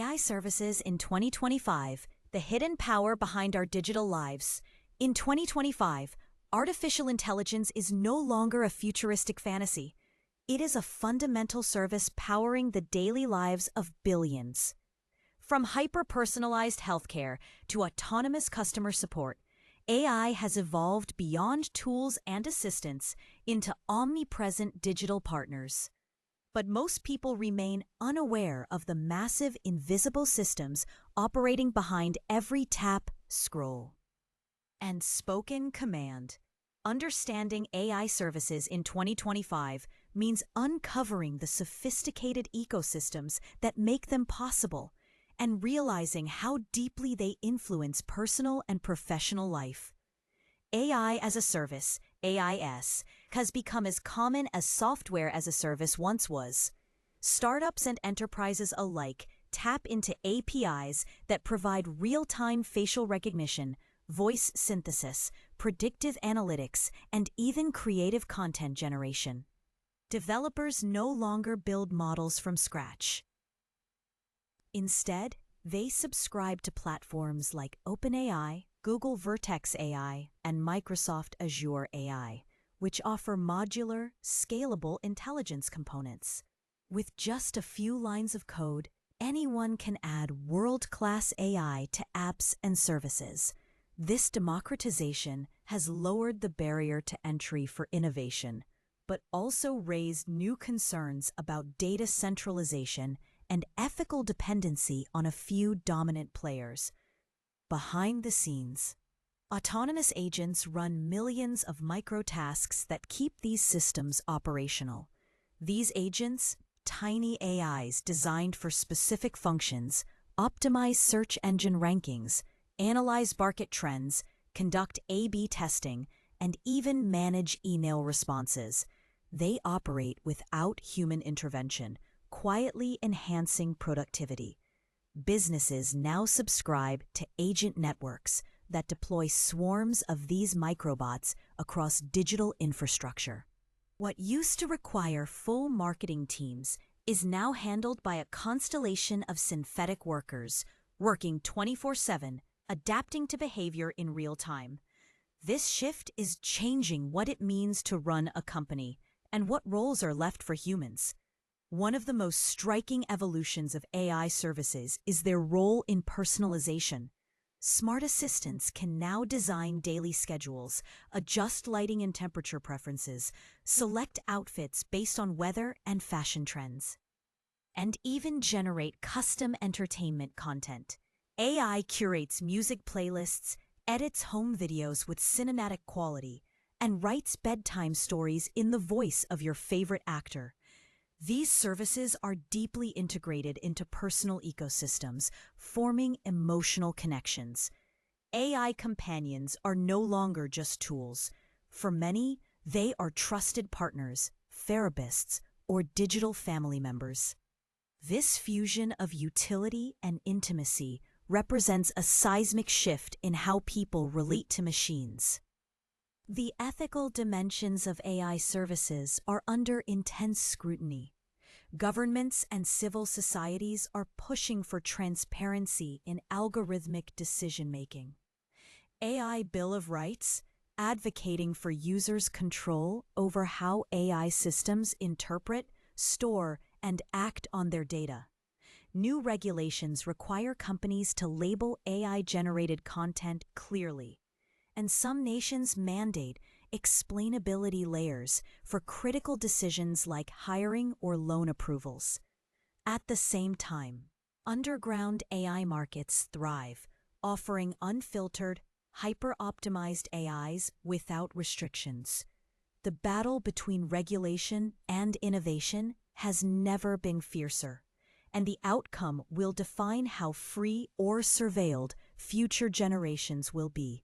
AI services in 2025, the hidden power behind our digital lives. In 2025, artificial intelligence is no longer a futuristic fantasy. It is a fundamental service powering the daily lives of billions. From hyper-personalized healthcare to autonomous customer support, AI has evolved beyond tools and assistants into omnipresent digital partners. But most people remain unaware of the massive invisible systems operating behind every tap, scroll, and spoken command. Understanding AI services in 2025 means uncovering the sophisticated ecosystems that make them possible and realizing how deeply they influence personal and professional life. AI as a service, AIS, has become as common as software as a service once was. Startups and enterprises alike tap into APIs that provide real-time facial recognition, voice synthesis, predictive analytics, and even creative content generation. Developers no longer build models from scratch. Instead, they subscribe to platforms like OpenAI, Google Vertex AI, and Microsoft Azure AI, which offer modular, scalable intelligence components. With just a few lines of code, anyone can add world-class AI to apps and services. This democratization has lowered the barrier to entry for innovation, but also raised new concerns about data centralization and ethical dependency on a few dominant players. Behind the scenes, autonomous agents run millions of micro-tasks that keep these systems operational. These agents, tiny AIs designed for specific functions, optimize search engine rankings, analyze market trends, conduct A/B testing, and even manage email responses. They operate without human intervention, quietly enhancing productivity. Businesses now subscribe to agent networks that deploy swarms of these microbots across digital infrastructure. What used to require full marketing teams is now handled by a constellation of synthetic workers, working 24/7, adapting to behavior in real time. This shift is changing what it means to run a company and what roles are left for humans. One of the most striking evolutions of AI services is their role in personalization. Smart assistants can now design daily schedules, adjust lighting and temperature preferences, select outfits based on weather and fashion trends, and even generate custom entertainment content. AI curates music playlists, edits home videos with cinematic quality, and writes bedtime stories in the voice of your favorite actor. These services are deeply integrated into personal ecosystems, forming emotional connections. AI companions are no longer just tools. For many, they are trusted partners, therapists, or digital family members. This fusion of utility and intimacy represents a seismic shift in how people relate to machines. The ethical dimensions of AI services are under intense scrutiny. Governments and civil societies are pushing for transparency in algorithmic decision-making. AI Bill of Rights, advocating for users' control over how AI systems interpret, store, and act on their data. New regulations require companies to label AI-generated content clearly, and some nations mandate explainability layers for critical decisions like hiring or loan approvals. At the same time, underground AI markets thrive, offering unfiltered, hyper-optimized AIs without restrictions. The battle between regulation and innovation has never been fiercer, and the outcome will define how free or surveilled future generations will be.